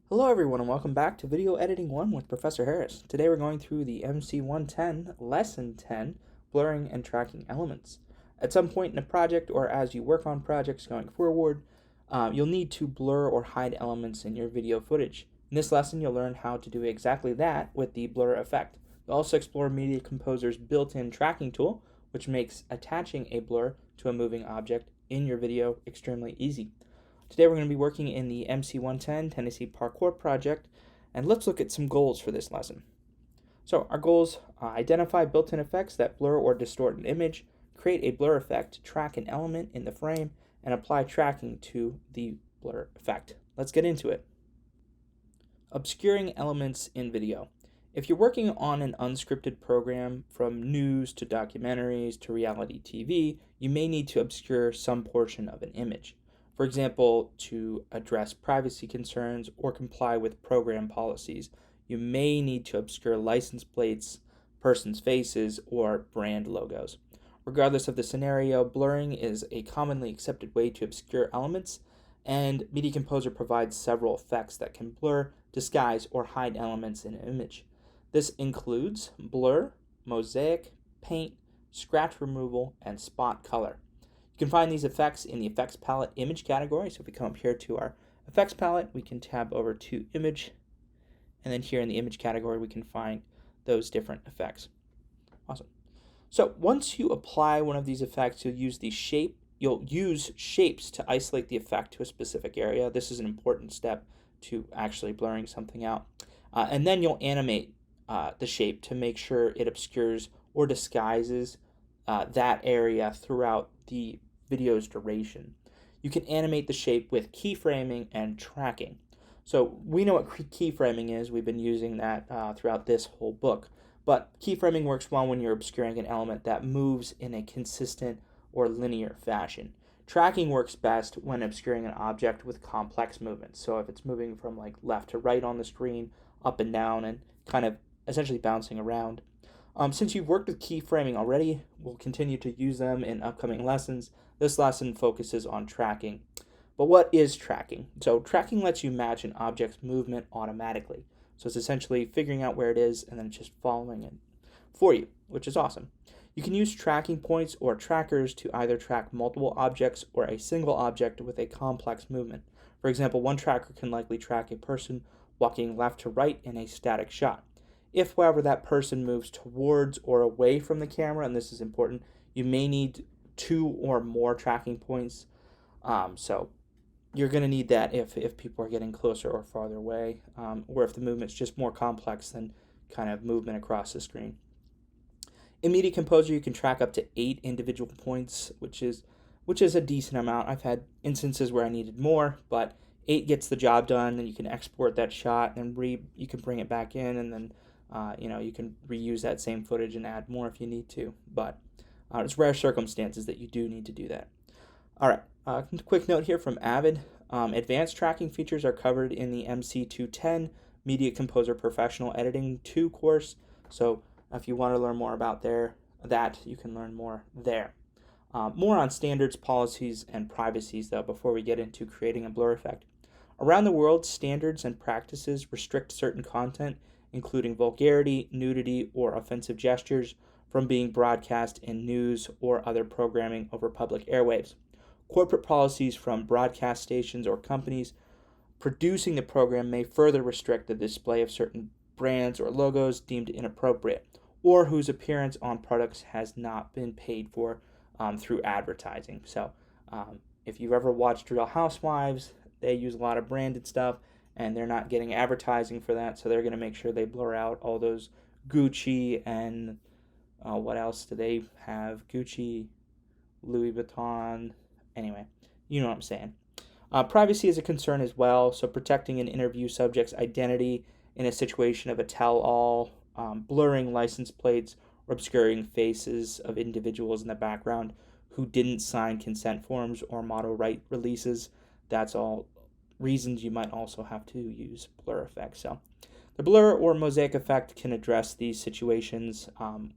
Hello everyone and welcome back to Video Editing 1 with Professor Harris. Today we're going through the MC110 Lesson 10, Blurring and Tracking Elements. At some point in a project or as you work on projects going forward, you'll need to blur or hide elements in your video footage. In this lesson you'll learn how to do exactly that with the blur effect. You'll also explore Media Composer's built-in tracking tool, which makes attaching a blur to a moving object in your video extremely easy. Today we're going to be working in the MC110 Tennessee Parkour project, and let's look at some goals for this lesson. So our goals: identify built-in effects that blur or distort an image, create a blur effect to track an element in the frame, and apply tracking to the blur effect. Let's get into it. Obscuring elements in video. If you're working on an unscripted program, from news to documentaries to reality TV, you may need to obscure some portion of an image. For example, to address privacy concerns or comply with program policies, you may need to obscure license plates, persons' faces, or brand logos. Regardless of the scenario, blurring is a commonly accepted way to obscure elements, and Media Composer provides several effects that can blur, disguise, or hide elements in an image. This includes blur, mosaic, paint, scratch removal, and spot color. You can find these effects in the Effects Palette Image category. So if we come up here to our Effects Palette, we can tab over to Image, and then here in the Image category, we can find those different effects. Awesome. So once you apply one of these effects, you'll use shapes to isolate the effect to a specific area. This is an important step to actually blurring something out. And then you'll animate the shape to make sure it obscures or disguises that area throughout the video's duration. You can animate the shape with keyframing and tracking. So we know what keyframing is. We've been using that throughout this whole book. But keyframing works well when you're obscuring an element that moves in a consistent or linear fashion. Tracking works best when obscuring an object with complex movements. So if it's moving from like left to right on the screen, up and down, and kind of essentially bouncing around. Since you've worked with keyframing already, we'll continue to use them in upcoming lessons. This lesson focuses on tracking. But what is tracking? So tracking lets you match an object's movement automatically. So it's essentially figuring out where it is and then just following it for you, which is awesome. You can use tracking points or trackers to either track multiple objects or a single object with a complex movement. For example, one tracker can likely track a person walking left to right in a static shot. If, however, that person moves towards or away from the camera, and this is important, you may need 2 or more tracking points. So you're going to need that if people are getting closer or farther away, or if the movement's just more complex than kind of movement across the screen. In Media Composer, you can track up to 8 individual points, which is a decent amount. I've had instances where I needed more, but 8 gets the job done, and you can export that shot, and you can bring it back in, and then you can reuse that same footage and add more if you need to, but it's rare circumstances that you do need to do that. All right, quick note here from Avid. Advanced tracking features are covered in the MC210 Media Composer Professional Editing 2 course, so if you want to learn more about that, you can learn more there. More on standards, policies, and privacies, though, before we get into creating a blur effect. Around the world, standards and practices restrict certain content, including vulgarity, nudity, or offensive gestures, from being broadcast in news or other programming over public airwaves. Corporate policies from broadcast stations or companies producing the program may further restrict the display of certain brands or logos deemed inappropriate, or whose appearance on products has not been paid for through advertising. So if you've ever watched Real Housewives, they use a lot of branded stuff, and they're not getting advertising for that, so they're going to make sure they blur out all those Gucci and what else do they have? Gucci, Louis Vuitton, anyway, you know what I'm saying. Privacy is a concern as well, so protecting an interview subject's identity in a situation of a tell-all, blurring license plates, or obscuring faces of individuals in the background who didn't sign consent forms or model right releases. That's all reasons you might also have to use blur effects. So the blur or mosaic effect can address these situations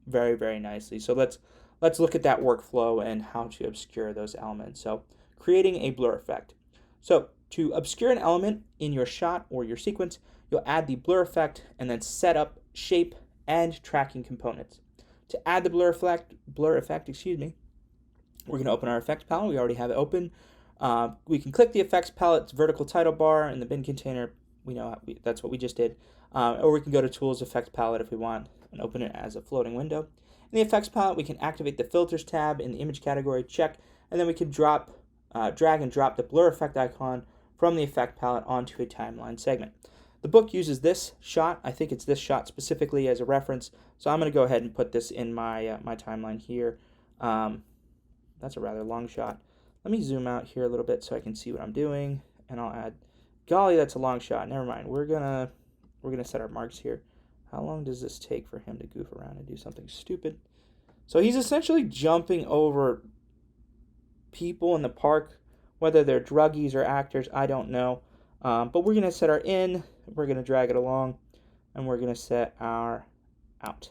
very, very nicely. So let's look at that workflow and how to obscure those elements. So creating a blur effect. So To obscure an element in your shot or your sequence, you'll add the blur effect and then set up shape and tracking components. To add the blur effect, we're going to open our effects palette. We already have it open. We can click the effects palette's vertical title bar in the bin container. We know that's what we just did. Or we can go to Tools, Effects Palette if we want, and open it as a floating window. In the effects palette, we can activate the filters tab in the image category, check, and then we can drag and drop the blur effect icon from the effect palette onto a timeline segment. The book uses this shot. I think it's this shot specifically as a reference, so I'm going to go ahead and put this in my my timeline here. That's a rather long shot. Let me zoom out here a little bit so I can see what I'm doing, and I'll add. Golly, that's a long shot. Never mind. We're gonna set our marks here. How long does this take for him to goof around and do something stupid? So he's essentially jumping over people in the park, whether they're druggies or actors, I don't know. But we're gonna set our in. We're gonna drag it along, and we're gonna set our out.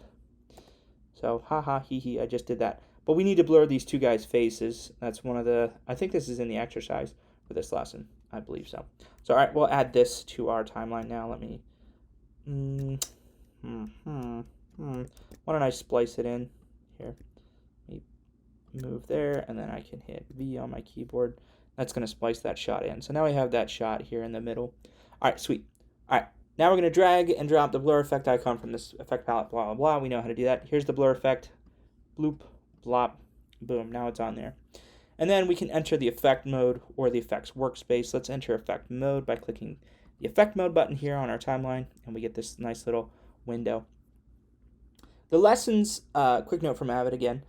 So haha, hee hee, I just did that. But we need to blur these two guys' faces. That's one of the, I think this is in the exercise for this lesson. I believe so. So all right, we'll add this to our timeline now. Let me, why don't I splice it in here? Let me move there, and then I can hit V on my keyboard. That's gonna splice that shot in. So now we have that shot here in the middle. All right, sweet. All right, now we're gonna drag and drop the blur effect icon from this effect palette, blah, blah, blah. We know how to do that. Here's the blur effect, bloop, blop, boom, now it's on there. And then we can enter the effect mode or the effects workspace. Let's enter effect mode by clicking the effect mode button here on our timeline, and we get this nice little window. The lessons, quick note from Avid again,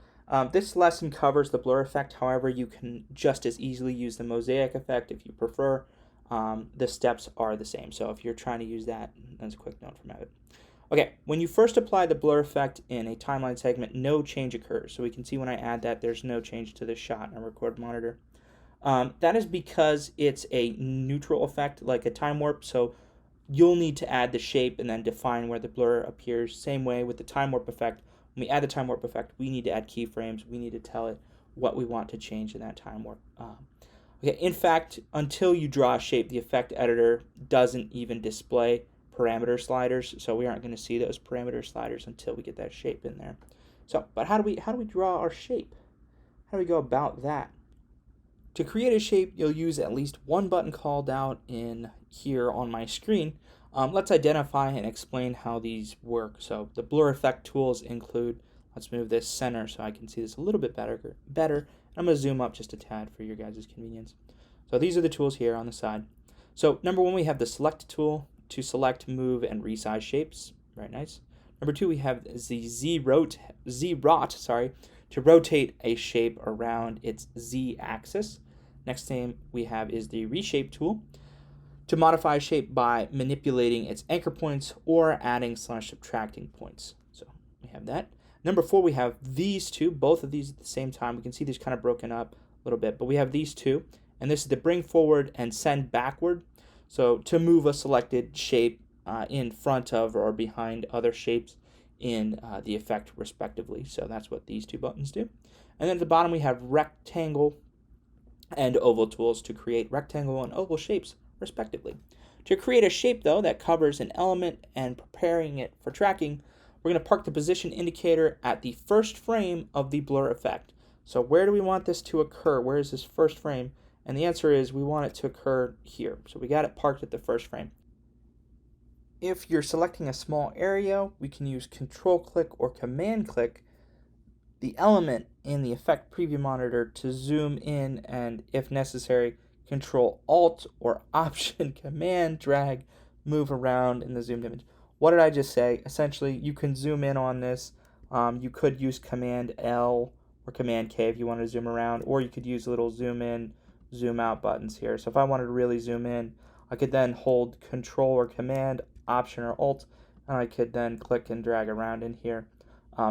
this lesson covers the blur effect. However, you can just as easily use the mosaic effect if you prefer. The steps are the same. So if you're trying to use that, that's a quick note from Avid. Okay, when you first apply the blur effect in a timeline segment, no change occurs. So we can see when I add that, there's no change to the shot in our record monitor. That is because it's a neutral effect, like a time warp. So you'll need to add the shape and then define where the blur appears. Same way with the time warp effect. When we add the time warp effect, we need to add keyframes. We need to tell it what we want to change in that time warp. Okay, in fact, until you draw a shape, the effect editor doesn't even display parameter sliders, so we aren't going to see those parameter sliders until we get that shape in there. So, but how do we draw our shape? How do we go about that? To create a shape, you'll use at least one button called out in here on my screen. Let's identify and explain how these work. So the blur effect tools include, let's move this center so I can see this a little bit better. I'm going to zoom up just a tad for your guys' convenience. So these are the tools here on the side. So number one, we have the select tool to select, move, and resize shapes. Very nice. Number two, we have the Z-rot, to rotate a shape around its Z-axis. Next thing we have is the reshape tool to modify a shape by manipulating its anchor points or adding / subtracting points. So we have that. Number four, we have these two, both of these at the same time. We can see these kind of broken up a little bit, but we have these two, and this is the bring forward and send backward. So to move a selected shape in front of or behind other shapes in the effect respectively. So that's what these two buttons do. And then at the bottom we have rectangle and oval tools to create rectangle and oval shapes respectively. To create a shape though that covers an element and preparing it for tracking, we're going to park the position indicator at the first frame of the blur effect. So where do we want this to occur? Where is this first frame? And the answer is we want it to occur here. So we got it parked at the first frame. If you're selecting a small area, we can use Control click or Command click the element in the effect preview monitor to zoom in, and if necessary, Control Alt or Option Command drag, move around in the zoomed image. What did I just say? Essentially, you can zoom in on this. You could use Command L or Command K if you want to zoom around, or you could use little zoom in, zoom out buttons here. So if I wanted to really zoom in, I could then hold Control or Command, Option or Alt, and I could then click and drag around in here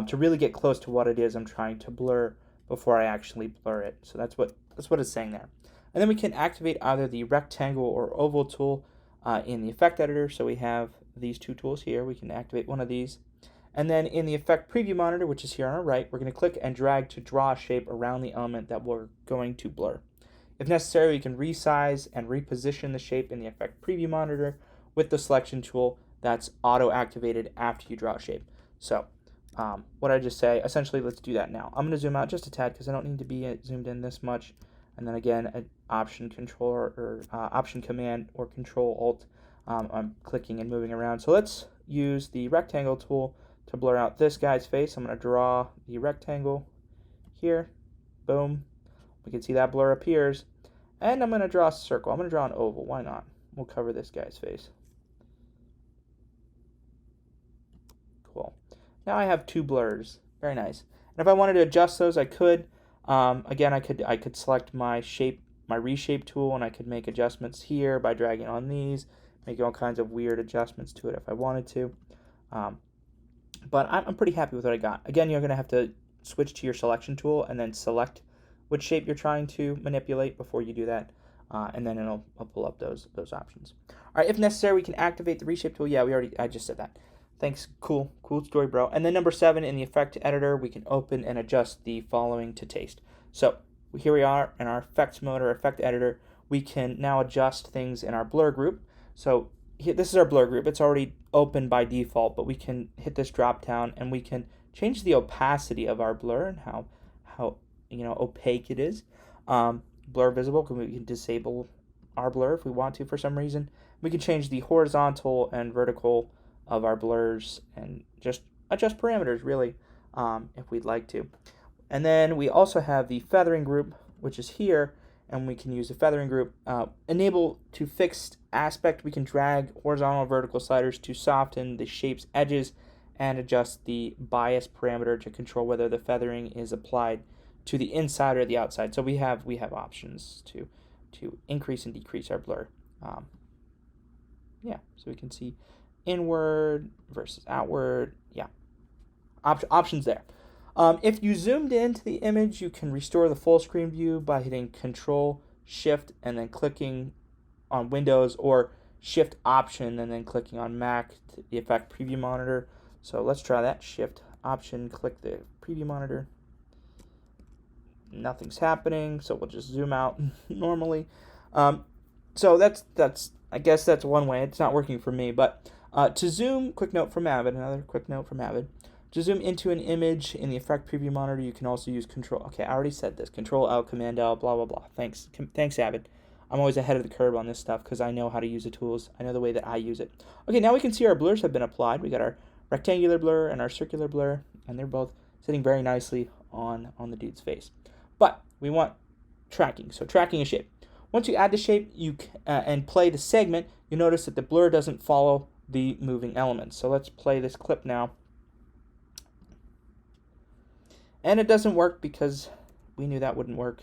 to really get close to what it is I'm trying to blur before I actually blur it. So that's what it's saying there. And then we can activate either the rectangle or oval tool in the effect editor. So we have these two tools here. We can activate one of these. And then in the effect preview monitor, which is here on our right, we're going to click and drag to draw a shape around the element that we're going to blur. If necessary, we can resize and reposition the shape in the effect preview monitor with the selection tool that's auto-activated after you draw a shape. So what I just say, essentially, let's do that now. I'm going to zoom out just a tad because I don't need to be zoomed in this much. And then again, an option control or option command or control alt. I'm clicking and moving around. So let's use the rectangle tool to blur out this guy's face. I'm going to draw the rectangle here. Boom. We can see that blur appears. And I'm going to draw a circle. I'm going to draw an oval. Why not? We'll cover this guy's face. Cool. Now I have two blurs. Very nice. And if I wanted to adjust those, I could. Again, I could select my reshape tool, and I could make adjustments here by dragging on these, making all kinds of weird adjustments to it if I wanted to. But I'm pretty happy with what I got. Again, you're going to have to switch to your selection tool and then select which shape you're trying to manipulate before you do that, and then I'll pull up those options. All right, if necessary, we can activate the reshape tool. Yeah, I just said that. Thanks, cool story, bro. And then number 7, in the effect editor, we can open and adjust the following to taste. So here we are in our effects mode or effect editor. We can now adjust things in our blur group. So here, this is our blur group. It's already open by default, but we can hit this drop down and we can change the opacity of our blur and how opaque it is. Blur visible, because we can disable our blur if we want to for some reason. We can change the horizontal and vertical of our blurs and just adjust parameters really if we'd like to. And then we also have the feathering group, which is here, and we can use the feathering group. Enable to fixed aspect, we can drag horizontal and vertical sliders to soften the shape's edges and adjust the bias parameter to control whether the feathering is applied to the inside or the outside. So we have options to increase and decrease our blur. So we can see inward versus outward. Options there. If you zoomed into the image, you can restore the full screen view by hitting Control Shift and then clicking on Windows, or Shift Option and then clicking on Mac to the effect preview monitor. So let's try that. Shift Option, click the preview monitor. Nothing's happening, so we'll just zoom out normally. So that's I guess that's one way. It's not working for me, but to zoom, quick note from Avid, another quick note from Avid. To zoom into an image in the effect preview monitor, you can also use Control. Okay, I already said this. Control L, Command L, blah blah blah. Thanks, Avid. I'm always ahead of the curve on this stuff because I know how to use the tools. I know the way that I use it. Okay, now we can see our blurs have been applied. We got our rectangular blur and our circular blur, and they're both sitting very nicely on the dude's face. But we want tracking. So tracking a shape. Once you add the shape and play the segment, you'll notice that the blur doesn't follow the moving elements. So let's play this clip now. And it doesn't work because we knew that wouldn't work,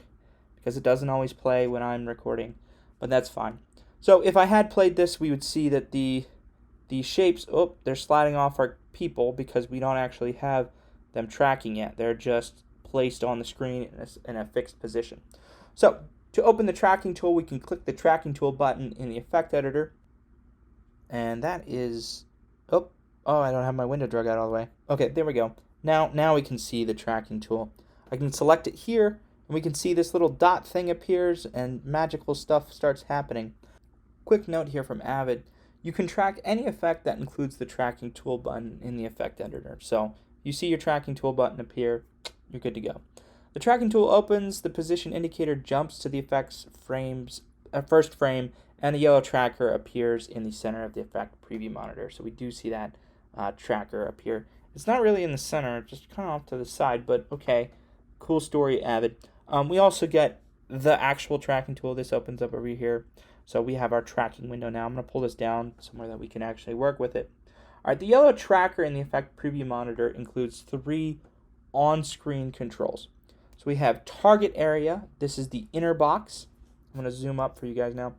because it doesn't always play when I'm recording, but that's fine. So if I had played this, we would see that the shapes, they're sliding off our people because we don't actually have them tracking yet. They're just placed on the screen in a fixed position. So to open the tracking tool, we can click the tracking tool button in the effect editor, and that is, I don't have my window drug out all the way. Okay, there we go. Now we can see the tracking tool. I can select it here, and we can see this little dot thing appears, and magical stuff starts happening. Quick note here from Avid. You can track any effect that includes the tracking tool button in the effect editor. So you see your tracking tool button appear, you're good to go. The tracking tool opens, the position indicator jumps to the effect's first frame, and a yellow tracker appears in the center of the effect preview monitor. So we do see that tracker appear. It's not really in the center, just kind of off to the side, but okay. Cool story, Avid. We also get the actual tracking tool. This opens up over here. So we have our tracking window now. I'm going to pull this down somewhere that we can actually work with it. All right, the yellow tracker in the effect preview monitor includes 3 on-screen controls. So we have target area. This is the inner box. I'm going to zoom up for you guys now.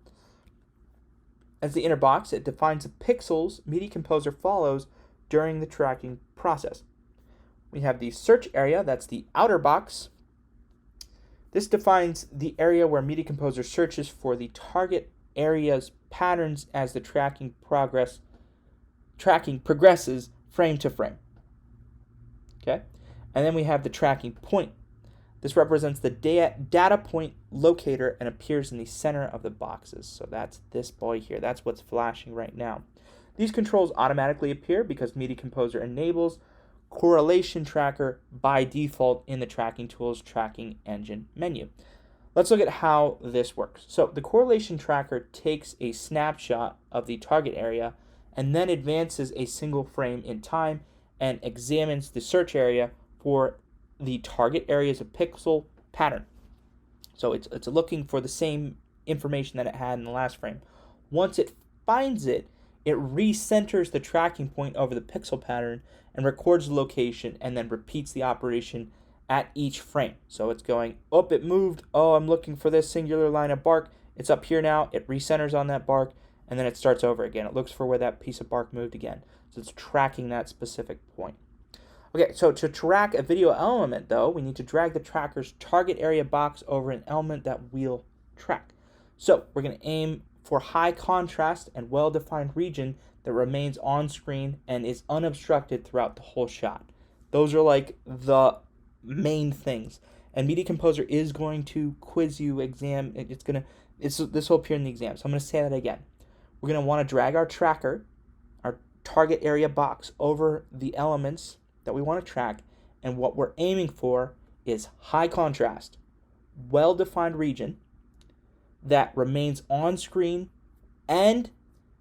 As the inner box, it defines the pixels Media Composer follows during the tracking process. We have the search area, that's the outer box. This defines the area where Media Composer searches for the target area's patterns as the tracking progresses frame to frame. Okay? And then we have the tracking point. This represents the data point locator and appears in the center of the boxes. So that's this boy here. That's what's flashing right now. These controls automatically appear because Media Composer enables correlation tracker by default in the tracking tool's tracking engine menu. Let's look at how this works. So the correlation tracker takes a snapshot of the target area and then advances a single frame in time and examines the search area for the target areas of pixel pattern. So it's looking for the same information that it had in the last frame. Once it finds it, it recenters the tracking point over the pixel pattern and records the location and then repeats the operation at each frame. So it's going, oh, it moved. Oh, I'm looking for this singular line of bark. It's up here now. It recenters on that bark, and then it starts over again. It looks for where that piece of bark moved again. So it's tracking that specific point. Okay, so to track a video element, though, we need to drag the tracker's target area box over an element that we'll track. So we're going to aim for high contrast and well-defined region that remains on screen and is unobstructed throughout the whole shot. Those are like the main things. And Media Composer is going to quiz you, this will appear in the exam. So I'm going to say that again. We're going to want to drag our tracker, our target area box, over the elements that we want to track, and what we're aiming for is high contrast, well-defined region that remains on screen and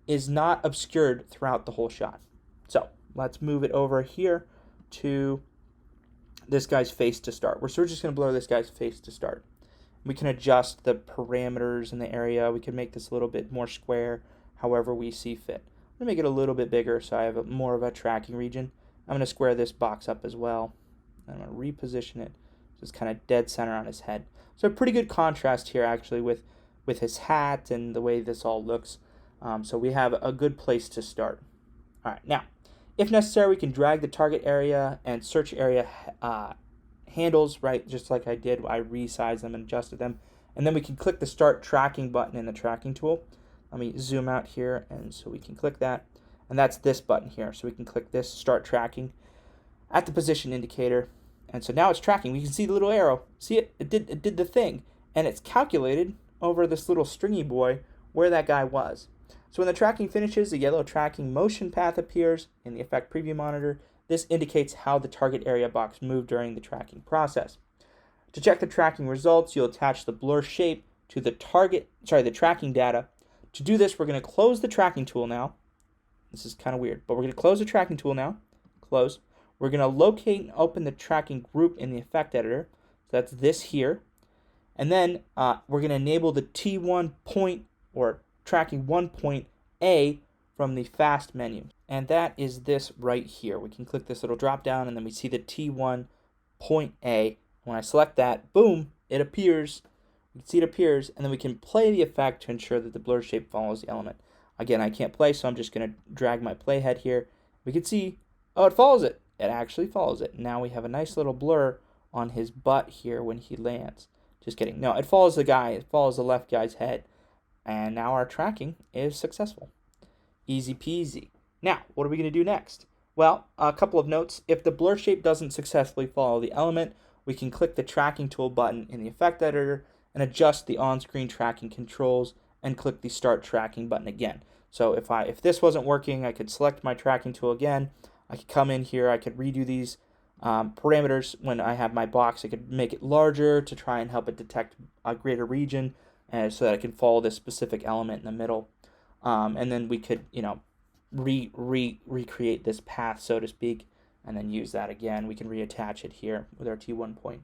is not obscured throughout the whole shot. So let's move it over here to this guy's face to start. So we're just going to blur this guy's face to start. We can adjust the parameters in the area. We can make this a little bit more square, however we see fit. I'm going to make it a little bit bigger so I have more of a tracking region. I'm going to square this box up as well. I'm going to reposition it so it's kind of dead center on his head. So a pretty good contrast here actually with his hat and the way this all looks. So we have a good place to start. All right, now, if necessary, we can drag the target area and search area handles, right, just like I did. I resized them and adjusted them. And then we can click the Start Tracking button in the tracking tool. Let me zoom out here, and so we can click that. And that's this button here. So we can click this, Start Tracking, at the position indicator. And so now it's tracking. We can see the little arrow. See it? It did the thing. And it's calculated over this little stringy boy where that guy was. So when the tracking finishes, a yellow tracking motion path appears in the effect preview monitor. This indicates how the target area box moved during the tracking process. To check the tracking results, you'll attach the blur shape to the tracking data. To do this, we're going to close the tracking tool now. This is kind of weird, but we're going to close the tracking tool now. Close. We're going to locate and open the tracking group in the effect editor. So that's this here. And then we're going to enable the T1 point or tracking 1 point A from the fast menu. And that is this right here. We can click this little drop down and then we see the T1 point A. When I select that, boom, it appears. You can see it appears, and then we can play the effect to ensure that the blur shape follows the element. Again, I can't play, so I'm just going to drag my playhead here. We can see, oh, it follows it. It actually follows it. Now we have a nice little blur on his butt here when he lands. Just kidding. No, it follows the guy. It follows the left guy's head. And now our tracking is successful. Easy peasy. Now, what are we going to do next? Well, a couple of notes. If the blur shape doesn't successfully follow the element, we can click the tracking tool button in the effect editor and adjust the on-screen tracking controls and click the start tracking button again. So if this wasn't working, I could select my tracking tool again. I could come in here, I could redo these parameters when I have my box. I could make it larger to try and help it detect a greater region so that I can follow this specific element in the middle. And then we could, recreate this path, so to speak, and then use that again. We can reattach it here with our T1 point.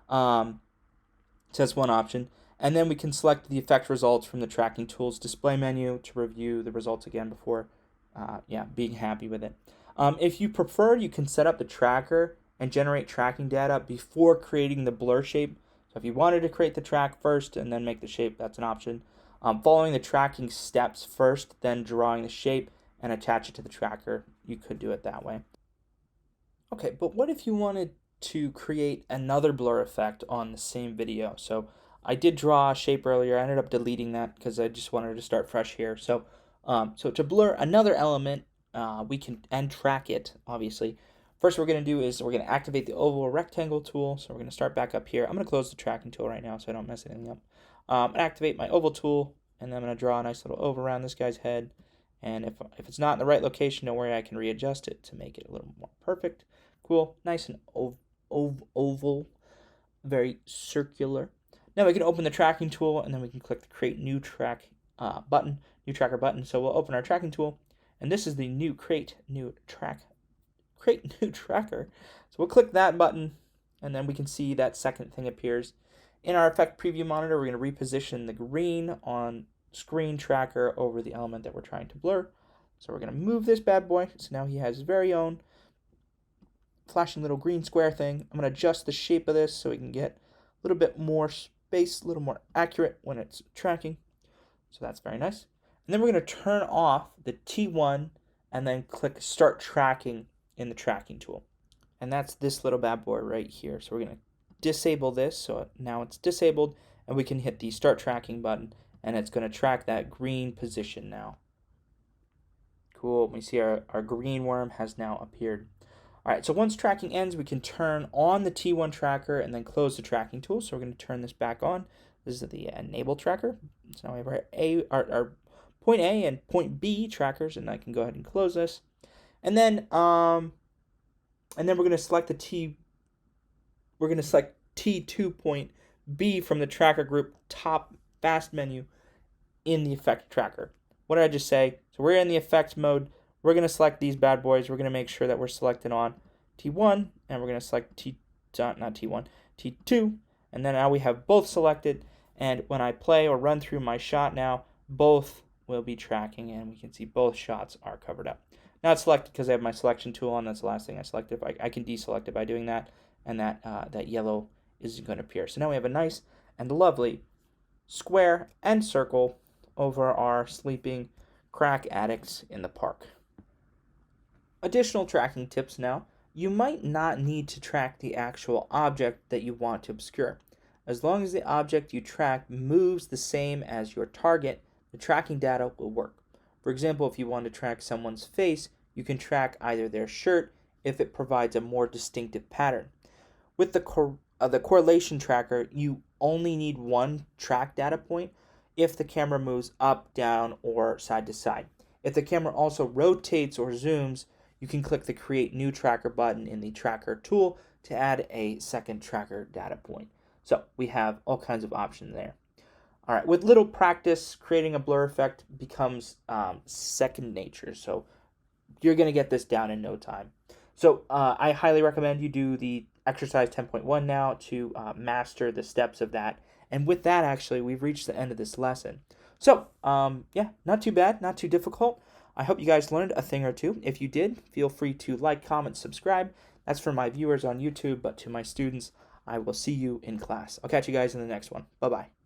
So that's one option. And then we can select the effect results from the tracking tools display menu to review the results again before being happy with it. If you prefer, you can set up the tracker and generate tracking data before creating the blur shape. So if you wanted to create the track first and then make the shape, that's an option. Following the tracking steps first, then drawing the shape and attach it to the tracker, you could do it that way. Okay, but what if you wanted to create another blur effect on the same video? So I did draw a shape earlier. I ended up deleting that because I just wanted to start fresh here. So to blur another element, we can and track it, obviously, First, what we're going to do is we're going to activate the oval rectangle tool. So we're going to start back up here. I'm going to close the tracking tool right now so I don't mess anything up. Activate my oval tool, and then I'm going to draw a nice little oval around this guy's head. And if it's not in the right location, don't worry, I can readjust it to make it a little more perfect. Cool, nice and oval, very circular. Now we can open the tracking tool, and then we can click the create new tracker button. So we'll open our tracking tool, and this is the new create new tracker. So we'll click that button, and then we can see that second thing appears. In our effect preview monitor, we're going to reposition the green on screen tracker over the element that we're trying to blur. So we're going to move this bad boy. So now he has his very own flashing little green square thing. I'm going to adjust the shape of this so we can get a little bit more space, a little more accurate when it's tracking. So that's very nice. And then we're going to turn off the T1 and then click start tracking in the tracking tool. And that's this little bad boy right here. So we're going to disable this. So now it's disabled, and we can hit the start tracking button, and it's going to track that green position now. Cool. We see our green worm has now appeared. All right, so once tracking ends, we can turn on the T1 tracker and then close the tracking tool. So we're going to turn this back on. This is the enable tracker. So now we have our point A and point B trackers, and I can go ahead and close this. And then we're going to select T2 point B from the tracker group top fast menu in the effect tracker. What did I just say? So we're in the effect mode. We're going to select these bad boys. We're going to make sure that we're selected on T1, and we're going to select T2, and then now we have both selected, and when I play or run through my shot now, both will be tracking, and we can see both shots are covered up. Now it's selected because I have my selection tool on. That's the last thing I selected. I can deselect it by doing that, and that yellow is going to appear. So now we have a nice and lovely square and circle over our sleeping crack addicts in the park. Additional tracking tips now. You might not need to track the actual object that you want to obscure. As long as the object you track moves the same as your target, the tracking data will work. For example, if you want to track someone's face, you can track either their shirt if it provides a more distinctive pattern. With the correlation tracker, you only need one track data point if the camera moves up, down, or side to side. If the camera also rotates or zooms, you can click the Create New Tracker button in the Tracker tool to add a second tracker data point. So we have all kinds of options there. All right, with little practice, creating a blur effect becomes second nature. So you're going to get this down in no time. So I highly recommend you do the exercise 10.1 now to master the steps of that. And with that, actually, we've reached the end of this lesson. So, yeah, not too bad, not too difficult. I hope you guys learned a thing or two. If you did, feel free to like, comment, subscribe. That's for my viewers on YouTube, but to my students, I will see you in class. I'll catch you guys in the next one. Bye-bye.